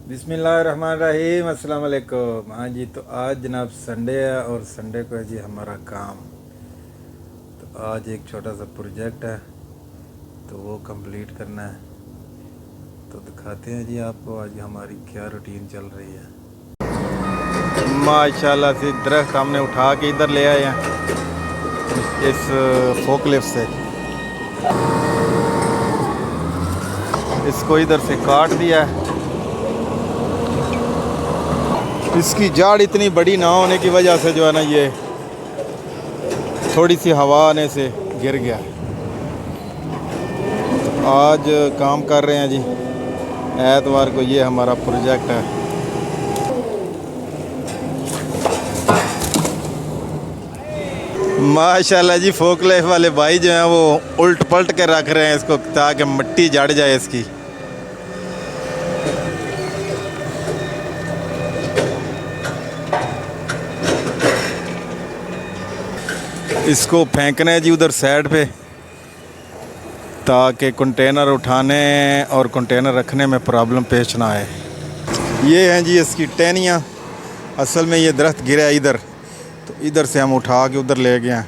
बिस्मिल्लाहिर्रहमानिर्रहीम, अस्सलाम वालेकुम। हाँ जी, तो आज जनाब संडे है और संडे को है जी हमारा काम। तो आज एक छोटा सा प्रोजेक्ट है तो वो कंप्लीट करना है। तो दिखाते हैं जी आपको आज हमारी क्या रूटीन चल रही है। माशाल्लाह से दरख्त हमने उठा के इधर ले आए हैं इस फोकलिफ्ट से। इसको इधर से काट दिया है। इसकी जड़ इतनी बड़ी ना होने की वजह से जो है ना ये थोड़ी सी हवा आने से गिर गया। तो आज काम कर रहे हैं जी, एतवार को ये हमारा प्रोजेक्ट है। माशाल्लाह जी, फोकलिफ्ट वाले भाई जो हैं वो उल्ट पलट के रख रहे हैं इसको ताकि मिट्टी जड़ जाए इसकी। इसको फेंकना है जी उधर साइड पे ताकि कंटेनर उठाने और कंटेनर रखने में प्रॉब्लम पेश ना आए। ये हैं जी इसकी टहनियाँ। असल में ये दरख्त गिरा है इधर, तो इधर से हम उठा के उधर ले गए हैं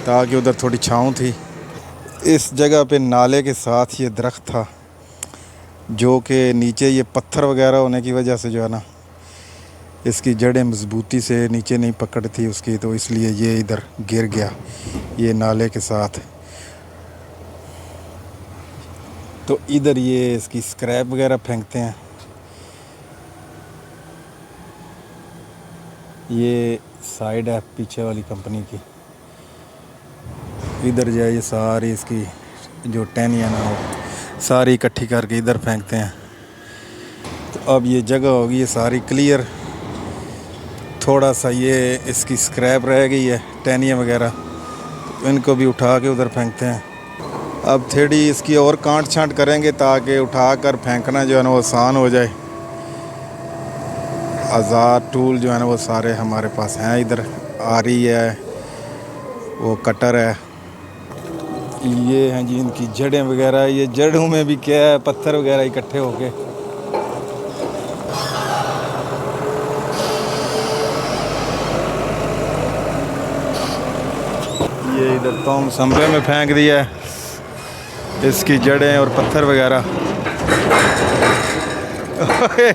ताकि उधर थोड़ी छाँव थी। इस जगह पे नाले के साथ ये दरख्त था जो कि नीचे ये पत्थर वगैरह होने की वजह से जो है ना इसकी जड़ें मजबूती से नीचे नहीं पकड़ थी उसकी, तो इसलिए ये इधर गिर गया ये नाले के साथ। तो इधर ये इसकी स्क्रैप वगैरह फेंकते हैं। ये साइड है पीछे वाली कंपनी की। इधर जाइए सारी इसकी जो टहनियाँ ना हो सारी इकट्ठी करके इधर फेंकते हैं। तो अब ये जगह होगी ये सारी क्लियर। थोड़ा सा ये इसकी स्क्रैप रह गई है टहनियाँ वगैरह, तो इनको भी उठा के उधर फेंकते हैं। अब थोड़ी इसकी और काट छांट करेंगे ताकि उठा कर फेंकना जो है ना वो आसान हो जाए। आज़ाद टूल जो है ना वो सारे हमारे पास हैं। इधर आरी है, वो कटर है, ये हैं जी इनकी जड़ें वगैरह। ये जड़ों में भी क्या है पत्थर वगैरह इकट्ठे हो गए। ये इधर तो संभे में फेंक दिया है इसकी जड़ें और पत्थर वगैरह।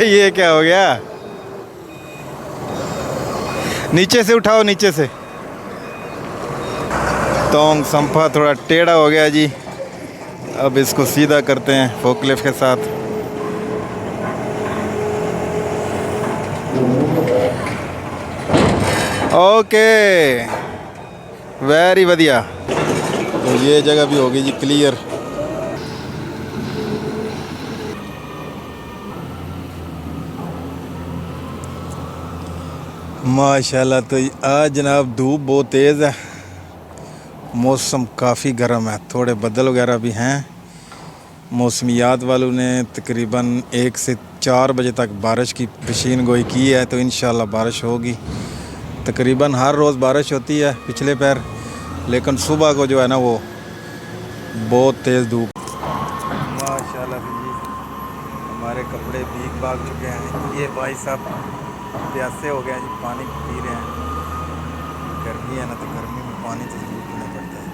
ये क्या हो गया? नीचे से उठाओ, नीचे से। तोंग संफा थोड़ा टेढ़ा हो गया जी। अब इसको सीधा करते हैं फोकलिफ्ट के साथ। ओके, वेरी बढ़िया। तो ये जगह भी होगी जी क्लियर। माशाल्लाह। तो आज जनाब धूप बहुत तेज़ है, मौसम काफ़ी गर्म है, थोड़े बादल वगैरह भी हैं। मौसमियात वालों ने तकरीबन 1 से 4 बजे तक बारिश की पेशीन गोई की है, तो इंशाल्लाह बारिश होगी। तकरीबन हर रोज़ बारिश होती है पिछले पैर, लेकिन सुबह को जो है ना वो बहुत तेज़ धूप। माशाल्लाह जी, हमारे कपड़े भीग भाग चुके हैं। ये भाई साहब प्यासे हो गए हैं जी, पानी पी रहे हैं। गर्मी है ना, तो गर्मी में पानी तो ज़रूर पीना पड़ता है।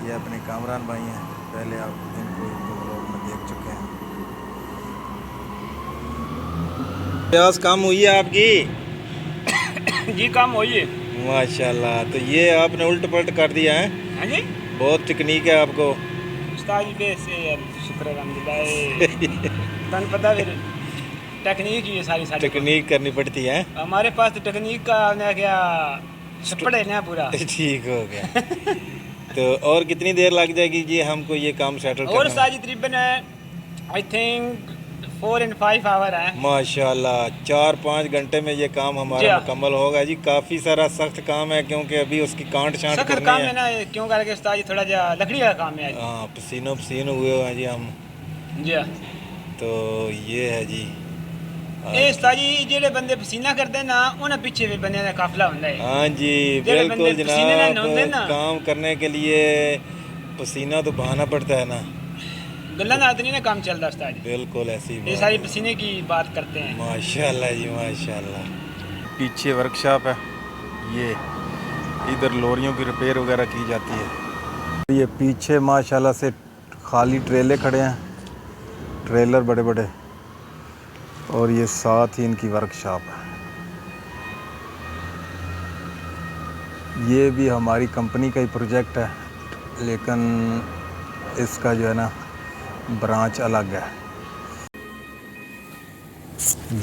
ये अपने कामरान भाई हैं, पहले आप इनको लोग में देख चुके हैं। प्यास कम हुई है आपकी? जी कम हुई है माशाल्लाह। तो ये आपने उल्ट पलट कर दिया है। हाँ जी, बहुत टेक्निक है आपको। उस्ताद जी पे से यार शुक्र अल्हम्दुलिल्लाह। तन पता फिर टेक्निक ही है सारी टेक्निक करनी पड़ती है। हमारे पास तो टेक्निक का ने क्या छप्पड़ है ना पूरा। ठीक हो गया। तो और कितनी देर लग जाएगी जी हमको ये काम सेटल करने और में? उस्ताद जी तकरीबन आई थिंक 4 and 5 आवर है। माशाल्लाह, 4-5 घंटे में ये काम हमारा मुकम्मल होगा जी। काफ़ी सारा सख्त काम है क्योंकि अभी उसकी काट छांट सख्त करनी काम है है ना, क्यों करके उस्ताद जी थोड़ा जा लकड़ी का काम है। हाँ, पसीनो पसीन हुए हैं जी हम। जी तो ये है जी। ਇਹ ਉਸਤਾਦ ਜੀ ਜਿਹੜੇ ਬੰਦੇ ਪਸੀਨਾ ਕਰਦੇ ਨਾ ਉਹਨਾਂ ਪਿੱਛੇ ਵੀ ਬੰਦਿਆਂ ਦਾ ਕਾਫਲਾ ਹੁੰਦਾ ਹੈ। हाँ जी ਜਿਹੜੇ ਬੰਦੇ बिल्कुल ਪਸੀਨੇ ਨਾਲ ਨਹਾਉਂਦੇ जनाब, ना काम करने के लिए पसीना तो बहाना पड़ता है ना। गल्ला नाल नहीं ना काम चलता उस्ताद जी। बिल्कुल ऐसी ये सारी पसीने की बात करते हैं। माशाल्लाह जी माशाल्लाह। पीछे वर्कशॉप है, ये इधर लोरियों की रिपेयर वगैरह की जाती है। ये पीछे माशाल्लाह से खाली ट्रेले खड़े हैं, ट्रेलर बड़े बड़े, और ये साथ ही इनकी वर्कशॉप है। ये भी हमारी कंपनी का ही प्रोजेक्ट है, लेकिन इसका जो है ना ब्रांच अलग है।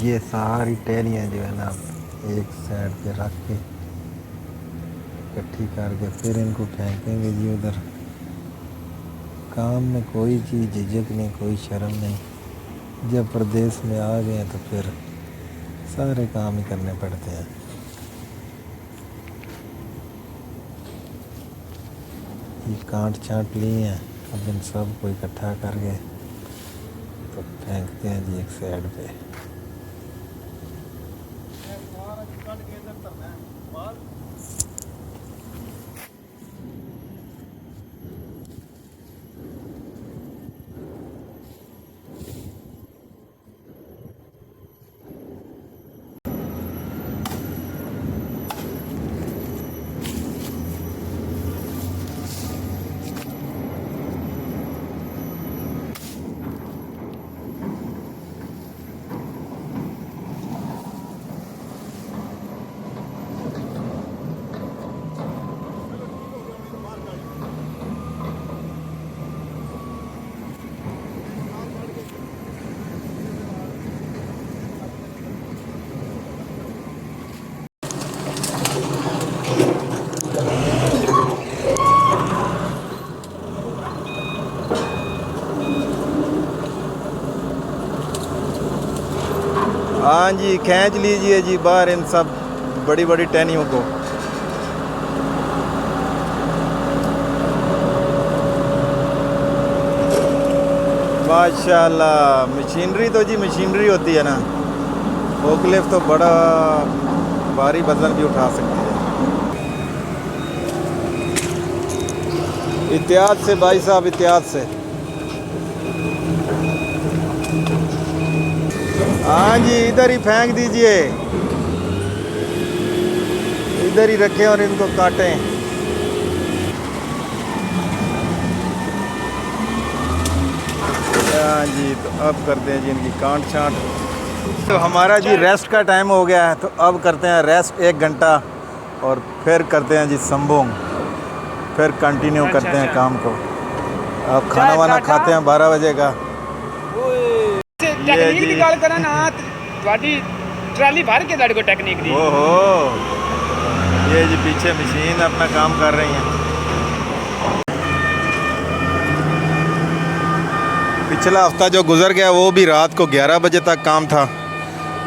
ये सारी टहनियाँ जो है ना एक साइड पे रख के इकट्ठी करके फिर इनको फेंकेंगे जी उधर। काम में कोई चीज़ झिझक नहीं, कोई शर्म नहीं। जब प्रदेश में आ गए तो फिर सारे काम ही करने पड़ते हैं। ये कांट छांट लिए हैं, अब इन सब को इकट्ठा करके तो फेंकते हैं जी एक साइड पे। हाँ जी, खींच लीजिए जी बाहर इन सब बड़ी बड़ी टहनियों को। माशाल्लाह, मशीनरी तो जी मशीनरी होती है ना। फोकलिफ्ट तो बड़ा भारी वजन भी उठा सकती है। इत्याद से भाई साहब, इत्याद से। हाँ जी, इधर ही फेंक दीजिए, इधर ही रखें और इनको काटें। हाँ जी, तो अब करते हैं जी इनकी काट छांट। तो हमारा जी रेस्ट का टाइम हो गया है, तो अब करते हैं रेस्ट 1 घंटा, और फिर करते हैं जी संभोग, फिर कंटिन्यू करते हैं काम को। अब खाना वाना खाते हैं 12 बजे का। टेक्निक की गल करा ना, ਤੁਹਾਡੀ ट्राली भर के ਤੁਹਾਡੇ को टेक्निक दी। ओहो, ये जी पीछे मशीन अपना काम कर रही हैं। पिछला हफ्ता जो गुजर गया वो भी रात को 11 बजे तक काम था,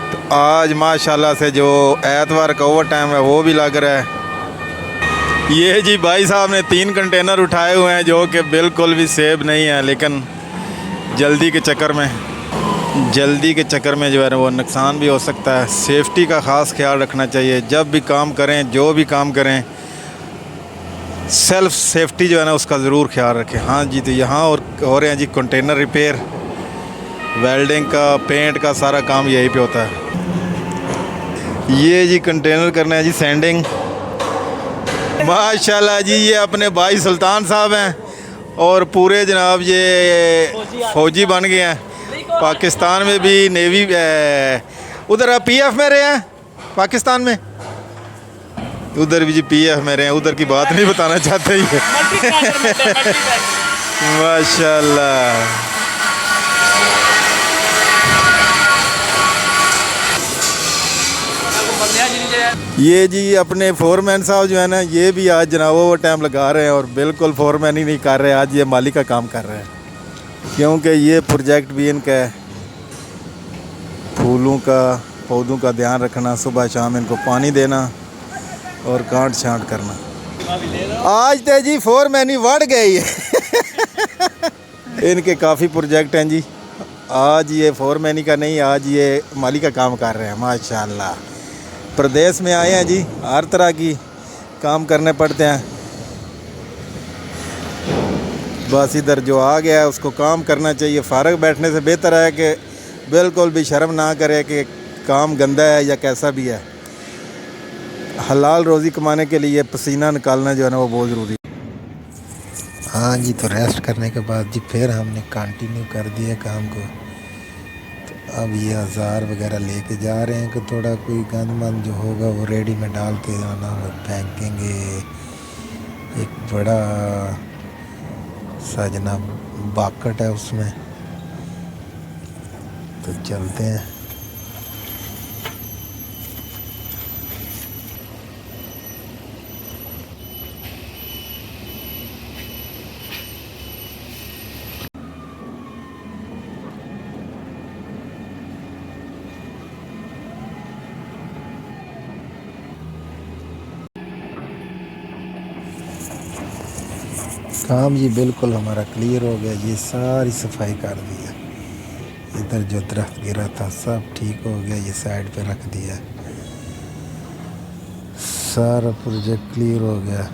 तो आज माशाल्लाह से जो एतवार का ओवर टाइम है वो भी लग रहा है। ये जी भाई साहब ने 3 कंटेनर उठाए हुए हैं जो कि बिल्कुल भी सेफ नहीं है, लेकिन जल्दी के चक्कर में जो है वो नुकसान भी हो सकता है। सेफ्टी का ख़ास ख्याल रखना चाहिए। जब भी काम करें, जो भी काम करें, सेल्फ सेफ्टी जो है ना उसका ज़रूर ख्याल रखें। हाँ जी, तो यहाँ और हो रहे हैं जी कंटेनर रिपेयर, वेल्डिंग का, पेंट का सारा काम यहीं पे होता है। ये जी कंटेनर करना है जी सैंडिंग। माशाल्लाह जी, ये अपने भाई सुल्तान साहब हैं और पूरे जनाब ये फौजी बन गए हैं। पाकिस्तान में भी नेवी, उधर आप पीएफ में रहे हैं पाकिस्तान में, उधर भी जी पीएफ में रहे हैं। उधर की बात नहीं बताना चाहते ये। माशाल्लाह। ये जी अपने फोरमैन साहब जो है ना, ये भी आज जनाब वो टाइम लगा रहे हैं और बिल्कुल फोरमैन ही नहीं कर रहे, आज ये माली का काम कर रहे हैं, क्योंकि ये प्रोजेक्ट भी इनका है। फूलों का, पौधों का ध्यान रखना, सुबह शाम इनको पानी देना और काट छांट करना। आज तो जी फोरमैन ही बढ़ गई है। इनके काफ़ी प्रोजेक्ट हैं जी। आज ये फोरमैनी का नहीं, आज ये माली का काम कर रहे हैं। माशाल्लाह, प्रदेश में आए हैं जी, हर तरह की काम करने पड़ते हैं। बस इधर जो आ गया है उसको काम करना चाहिए। फारग बैठने से बेहतर है कि बिल्कुल भी शर्म ना करे कि काम गंदा है या कैसा भी है। हलाल रोज़ी कमाने के लिए पसीना निकालना जो है ना वो बहुत ज़रूरी है। हाँ जी, तो रेस्ट करने के बाद जी फिर हमने कंटिन्यू कर दिया काम को। तो अब ये औजार वगैरह लेके जा रहे हैं कि थोड़ा कोई गंद मंद जो होगा वो रेडी में डाल के ना वो फेंकेंगे। एक बड़ा सा जनाब बाकट है उसमें, तो चलते हैं। काम जी बिल्कुल हमारा क्लियर हो गया। ये सारी सफाई कर दी है। इधर जो दरख्त गिरा था सब ठीक हो गया, ये साइड पे रख दिया। सारा प्रोजेक्ट क्लियर हो गया।